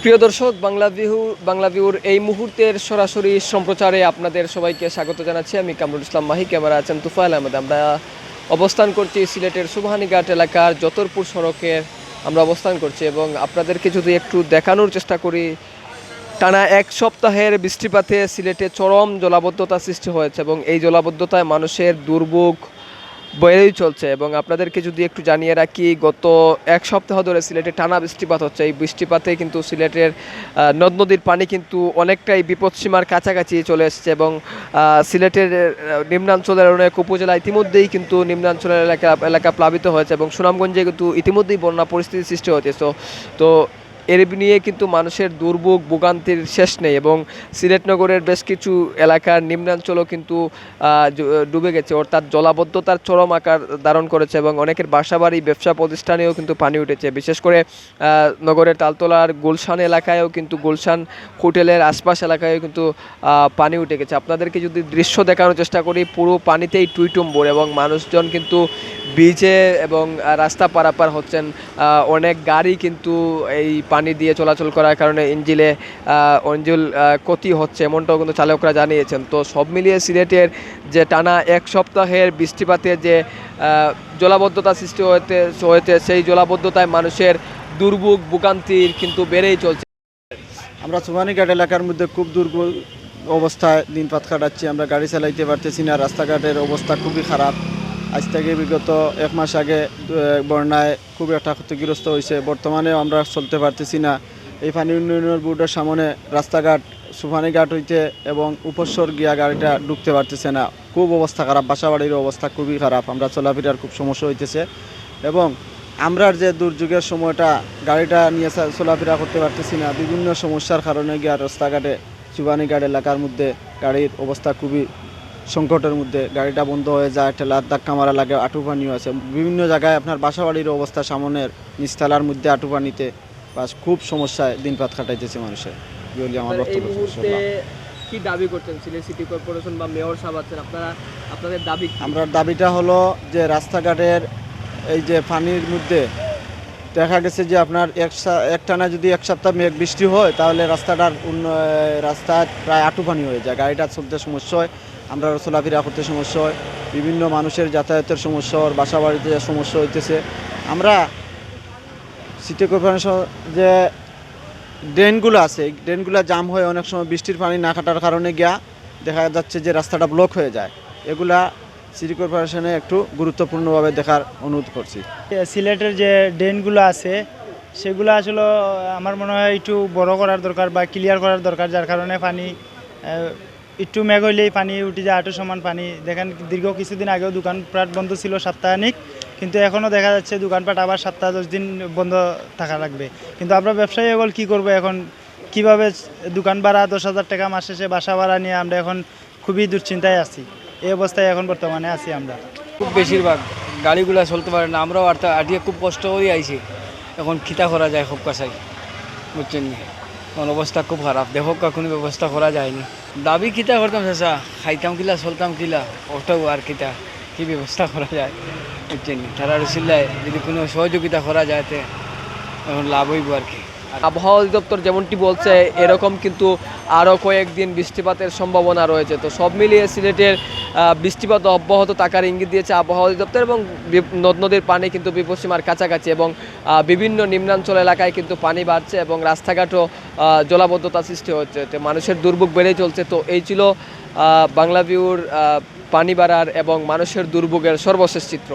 প্রিয় দর্শক, বাংলাভিউর এই মুহূর্তের সরাসরি সম্প্রচারে আপনাদের সবাইকে স্বাগত জানাচ্ছি। আমি কামরুল ইসলাম মাহি, ক্যামেরা আছেন তুফাইল আহমেদ। আমরা অবস্থান করছি সিলেটের সুবহানীঘাট এলাকার যতরপুর সড়কের আমরা অবস্থান করছি এবং আপনাদেরকে যদি একটু দেখানোর চেষ্টা করি, টানা এক সপ্তাহের বৃষ্টিপাতে সিলেটে চরম জলাবদ্ধতা সৃষ্টি হয়েছে এবং এই জলাবদ্ধতায় মানুষের দুর্ভোগ বেড়েই চলছে। এবং আপনাদেরকে যদি একটু জানিয়ে রাখি, গত এক সপ্তাহ ধরে সিলেটে টানা বৃষ্টিপাত হচ্ছে। এই বৃষ্টিপাতে কিন্তু সিলেটের নদ নদীর পানি কিন্তু অনেকটাই বিপদসীমার কাছাকাছি চলে এসেছে এবং সিলেটের নিম্নাঞ্চলের অনেক উপজেলা ইতিমধ্যেই কিন্তু নিম্নাঞ্চলের এলাকা প্লাবিত হয়েছে এবং সুনামগঞ্জে কিন্তু ইতিমধ্যেই বন্যা পরিস্থিতির সৃষ্টি হয়েছে। তো এর নিয়ে কিন্তু মানুষের দুর্ভোগ ভোগান্তির শেষ নেই এবং সিলেট নগরের বেশ কিছু এলাকার নিম্নাঞ্চলও কিন্তু ডুবে গেছে, অর্থাৎ জলাবদ্ধতার চরম আকার ধারণ করেছে এবং অনেকের বাসাবাড়ি ব্যবসা প্রতিষ্ঠানেও কিন্তু পানি উঠেছে। বিশেষ করে নগরের তালতলার গুলশান এলাকায়ও কিন্তু গুলশান হোটেলের আশপাশ এলাকায়ও কিন্তু পানি উঠে গেছে। আপনাদেরকে যদি দৃশ্য দেখানোর চেষ্টা করি, পুরো পানিতেই টুইটুম্বর এবং মানুষজন কিন্তু বিচে এবং রাস্তা পারাপার হচ্ছেন। অনেক গাড়ি কিন্তু এই পানি দিয়ে চলাচল করার কারণে ইঞ্জিল ক্ষতি হচ্ছে, এমনটাও কিন্তু চালকরা জানিয়েছেন। তো সব মিলিয়ে সিলেটের যে টানা এক সপ্তাহের বৃষ্টিপাতে যে জলাবদ্ধতা সৃষ্টি হয়েছে সেই জলাবদ্ধতায় মানুষের দুর্ভোগ ভোগান্তির কিন্তু বেড়েই চলছে। আমরা সুবহানীঘাট এলাকার মধ্যে খুব দুর্বল অবস্থায় দিনপাত কাটাচ্ছি। আমরা গাড়ি চালাইতে পারতেছি না, রাস্তাঘাটের অবস্থা খুবই খারাপ। আজ থেকে বিগত এক মাস আগে বন্যায় খুব একটা ক্ষতিগ্রস্ত হয়েছে। বর্তমানেও আমরা চলতে পারতেছি না। এই পানি উন্নয়ন বোর্ডের সামনে রাস্তাঘাট সুবহানীঘাট হইতে এবং উপস্বর গিয়া গাড়িটা ঢুকতে পারতেছে না। খুব অবস্থা খারাপ, বাসাবাড়ির অবস্থা খুবই খারাপ। আমরা চলাফেরার খুব সমস্যা হইতেছে এবং আমরা যে দুর্যোগের সময়টা গাড়িটা নিয়ে চলাফেরা করতে পারতেছি না। বিভিন্ন সমস্যার কারণে গিয়া রাস্তাঘাটে সুবহানীঘাট এলাকার মধ্যে গাড়ির অবস্থা খুবই সংকটের মধ্যে। গাড়িটা বন্ধ হয়ে যায়, ঠেলার ধাক্কা মারা লাগে, আঁটু পানিও আছে। বিভিন্ন জায়গায় আপনার বাসাবাড়ির অবস্থা সামনের নিচতলার মধ্যে আঁটু পানিতে বাস খুব সমস্যায় দিনপাত কাটাইতেছে মানুষের। আমার বক্তব্য। কি দাবি করছেন সিটি কর্পোরেশন বা মেয়র সাহেব আছেন, আপনাদের দাবি? আমরা দাবিটা হলো যে রাস্তাঘাটের এই যে পানির মধ্যে দেখা গেছে যে আপনার একটানা যদি এক সপ্তাহ মেঘ বৃষ্টি হয় তাহলে রাস্তায় প্রায় আঁটু পানি হয়ে যায়। গাড়িটা চলতে সমস্যা হয়, আমরা চলাফেরা করতে সমস্যা হয়, বিভিন্ন মানুষের যাতায়াতের সমস্যা হয়, বাসা বাড়িতে সমস্যা হইতেছে। আমরা সিটি কর্পোরেশন যে ড্রেনগুলো আছে, এই ড্রেনগুলো জাম হয়ে অনেক সময় বৃষ্টির পানি না কাটার কারণে গিয়া দেখা যাচ্ছে যে রাস্তাটা ব্লক হয়ে যায়। এগুলা সিটি কর্পোরেশনে একটু গুরুত্বপূর্ণভাবে দেখার অনুরোধ করছি। সিলেটের যে ড্রেনগুলো আছে সেগুলো আসলে আমার মনে হয় একটু বড় করার দরকার বা ক্লিয়ার করার দরকার, যার কারণে পানি একটু মেঘ হইলেই পানি উঠে যায়, আঁটু সমান পানি। দেখেন দীর্ঘ কিছুদিন আগেও দোকানপাট বন্ধ ছিল সপ্তাহানিক, কিন্তু এখনও দেখা যাচ্ছে দোকানপাট আবার সপ্তাহ 10 দিন বন্ধ থাকা লাগবে। কিন্তু আমরা ব্যবসায়ী এগুলো কী করবো এখন? কিভাবে দোকান ভাড়া 10,000 টাকা মাস শেষে বাসা ভাড়া নিয়ে আমরা এখন খুবই দুশ্চিন্তায় আছি। এই অবস্থায় এখন বর্তমানে আছি আমরা। খুব বেশিরভাগ গাড়িগুলো চলতে পারে না, আমরাও আটিয়ে খুব কষ্ট করে আইছি। এখন খিতা করা যায় খুব কাছাই, বুঝছেন নি? এখন অবস্থা খুব খারাপ, দেখো কোনো ব্যবস্থা করা যায়নি। দাবি কিতা করতাম চাষা, খাইতাম কিলা চলতাম কিলা, ওটাও আর কিতা কি ব্যবস্থা করা যায়, বুঝছেন নি? তারা রসিল্লায় যদি কোনো সহযোগিতা করা যায় তো এখন লাভ হইব আর কি। আবহাওয়া অধিদপ্তর যেমনটি বলছে, এরকম কিন্তু আরও কয়েকদিন বৃষ্টিপাতের সম্ভাবনা রয়েছে। তো সব মিলিয়ে সিলেটের বৃষ্টিপাত অব্যাহত থাকার ইঙ্গিত দিয়েছে আবহাওয়া অধিদপ্তর এবং নদ নদীর পানি কিন্তু বিপদসীমার কাছাকাছি এবং বিভিন্ন নিম্নাঞ্চল এলাকায় কিন্তু পানি বাড়ছে এবং রাস্তাঘাটও জলাবদ্ধতা সৃষ্টি হচ্ছে। তো মানুষের দুর্ভোগ বেড়েই চলছে। তো এই ছিল বাংলাভিউর পানি বাড়ার এবং মানুষের দুর্ভোগের সর্বশেষ চিত্র।